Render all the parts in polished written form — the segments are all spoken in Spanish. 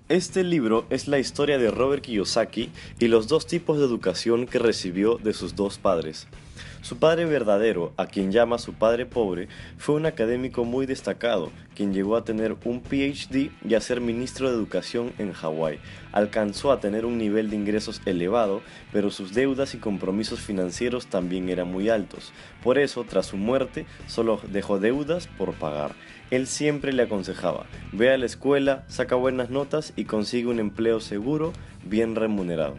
Este libro es la historia de Robert Kiyosaki y los dos tipos de educación que recibió de sus dos padres. Su padre verdadero, a quien llama su padre pobre, fue un académico muy destacado, quien llegó a tener un PhD y a ser ministro de Educación en Hawái. Alcanzó a tener un nivel de ingresos elevado, pero sus deudas y compromisos financieros también eran muy altos. Por eso, tras su muerte, solo dejó deudas por pagar. Él siempre le aconsejaba: ve a la escuela, saca buenas notas y consigue un empleo seguro, bien remunerado.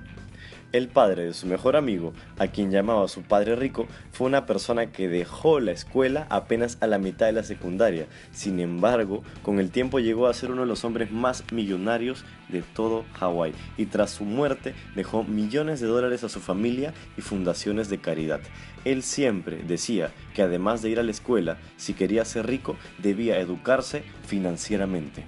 El padre de su mejor amigo, a quien llamaba su padre rico, fue una persona que dejó la escuela apenas a la mitad de la secundaria. Sin embargo, con el tiempo llegó a ser uno de los hombres más millonarios de todo Hawái y tras su muerte dejó millones de dólares a su familia y fundaciones de caridad. Él siempre decía que además de ir a la escuela, si quería ser rico, debía educarse financieramente.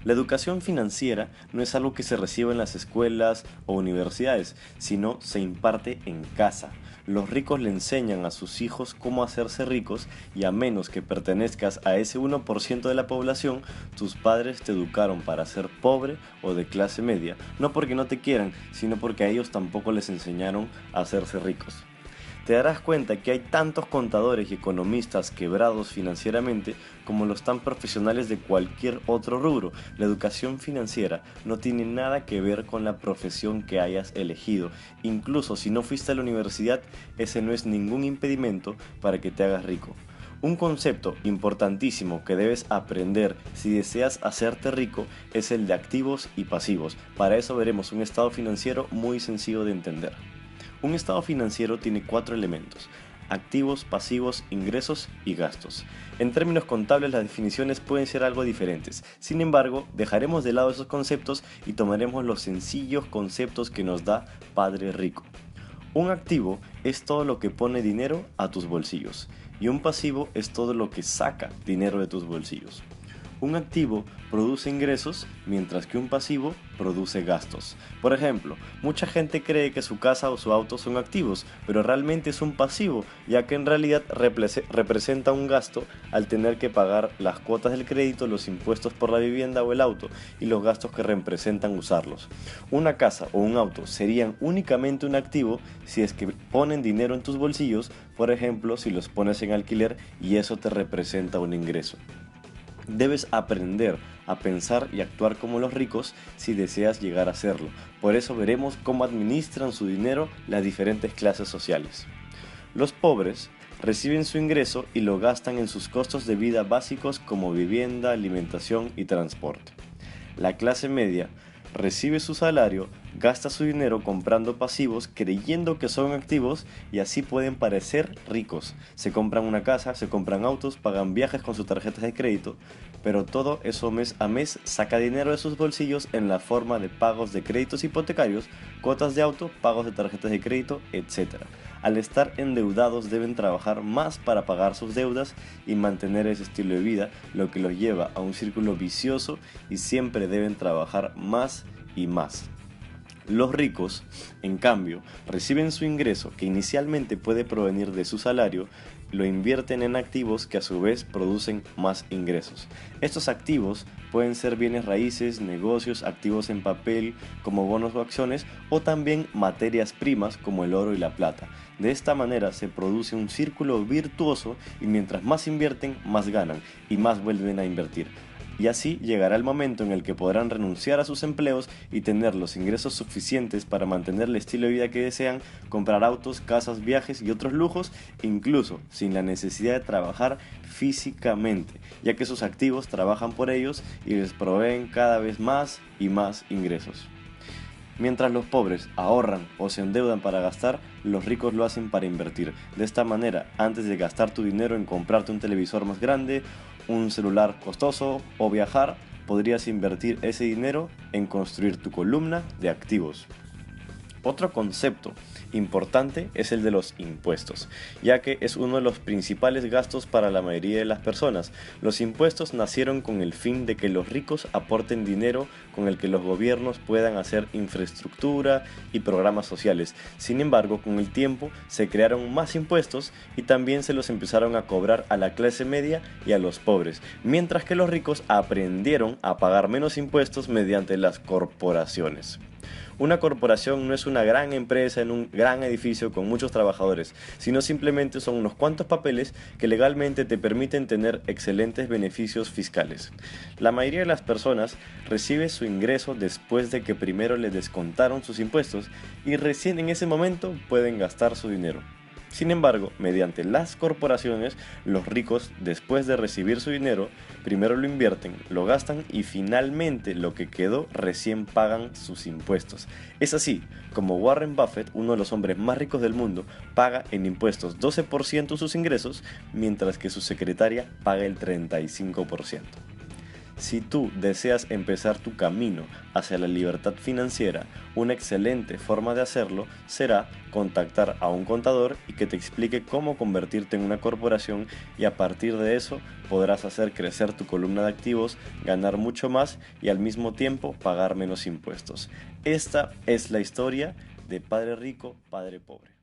La educación financiera no es algo que se reciba en las escuelas o universidades, sino se imparte en casa. Los ricos le enseñan a sus hijos cómo hacerse ricos y a menos que pertenezcas a ese 1% de la población, tus padres te educaron para ser pobre o de clase media, no porque no te quieran, sino porque a ellos tampoco les enseñaron a hacerse ricos. Te darás cuenta que hay tantos contadores y economistas quebrados financieramente como los tan profesionales de cualquier otro rubro. La educación financiera no tiene nada que ver con la profesión que hayas elegido. Incluso si no fuiste a la universidad, ese no es ningún impedimento para que te hagas rico. Un concepto importantísimo que debes aprender si deseas hacerte rico es el de activos y pasivos. Para eso veremos un estado financiero muy sencillo de entender. Un estado financiero tiene cuatro elementos: activos, pasivos, ingresos y gastos. En términos contables las definiciones pueden ser algo diferentes, sin embargo dejaremos de lado esos conceptos y tomaremos los sencillos conceptos que nos da Padre Rico. Un activo es todo lo que pone dinero a tus bolsillos y un pasivo es todo lo que saca dinero de tus bolsillos. Un activo produce ingresos, mientras que un pasivo produce gastos. Por ejemplo, mucha gente cree que su casa o su auto son activos, pero realmente es un pasivo, ya que en realidad representa un gasto al tener que pagar las cuotas del crédito, los impuestos por la vivienda o el auto y los gastos que representan usarlos. Una casa o un auto serían únicamente un activo si es que ponen dinero en tus bolsillos, por ejemplo, si los pones en alquiler y eso te representa un ingreso. Debes aprender a pensar y actuar como los ricos si deseas llegar a serlo. Por eso veremos cómo administran su dinero las diferentes clases sociales. Los pobres reciben su ingreso y lo gastan en sus costos de vida básicos como vivienda, alimentación y transporte. La clase media recibe su salario, gasta su dinero comprando pasivos creyendo que son activos y así pueden parecer ricos. Se compran una casa, se compran autos, pagan viajes con sus tarjetas de crédito, pero todo eso mes a mes saca dinero de sus bolsillos en la forma de pagos de créditos hipotecarios, cuotas de auto, pagos de tarjetas de crédito, etc. Al estar endeudados deben trabajar más para pagar sus deudas y mantener ese estilo de vida, lo que los lleva a un círculo vicioso y siempre deben trabajar más y más. Los ricos, en cambio, reciben su ingreso, que inicialmente puede provenir de su salario, lo invierten en activos que a su vez producen más ingresos. Estos activos pueden ser bienes raíces, negocios, activos en papel como bonos o acciones o también materias primas como el oro y la plata. De esta manera se produce un círculo virtuoso y mientras más invierten, más ganan y más vuelven a invertir. Y así llegará el momento en el que podrán renunciar a sus empleos y tener los ingresos suficientes para mantener el estilo de vida que desean, comprar autos, casas, viajes y otros lujos, incluso sin la necesidad de trabajar físicamente, ya que sus activos trabajan por ellos y les proveen cada vez más y más ingresos. Mientras los pobres ahorran o se endeudan para gastar, los ricos lo hacen para invertir. De esta manera, antes de gastar tu dinero en comprarte un televisor más grande, un celular costoso o viajar, podrías invertir ese dinero en construir tu columna de activos. Otro concepto importante es el de los impuestos, ya que es uno de los principales gastos para la mayoría de las personas. Los impuestos nacieron con el fin de que los ricos aporten dinero con el que los gobiernos puedan hacer infraestructura y programas sociales. Sin embargo, con el tiempo se crearon más impuestos y también se los empezaron a cobrar a la clase media y a los pobres, mientras que los ricos aprendieron a pagar menos impuestos mediante las corporaciones. Una corporación no es una gran empresa en un gran edificio con muchos trabajadores, sino simplemente son unos cuantos papeles que legalmente te permiten tener excelentes beneficios fiscales. La mayoría de las personas recibe su ingreso después de que primero le descontaron sus impuestos y recién en ese momento pueden gastar su dinero. Sin embargo, mediante las corporaciones, los ricos, después de recibir su dinero, primero lo invierten, lo gastan y finalmente lo que quedó recién pagan sus impuestos. Es así como Warren Buffett, uno de los hombres más ricos del mundo, paga en impuestos 12% de sus ingresos, mientras que su secretaria paga el 35%. Si tú deseas empezar tu camino hacia la libertad financiera, una excelente forma de hacerlo será contactar a un contador y que te explique cómo convertirte en una corporación, y a partir de eso podrás hacer crecer tu columna de activos, ganar mucho más y al mismo tiempo pagar menos impuestos. Esta es la historia de Padre Rico, Padre Pobre.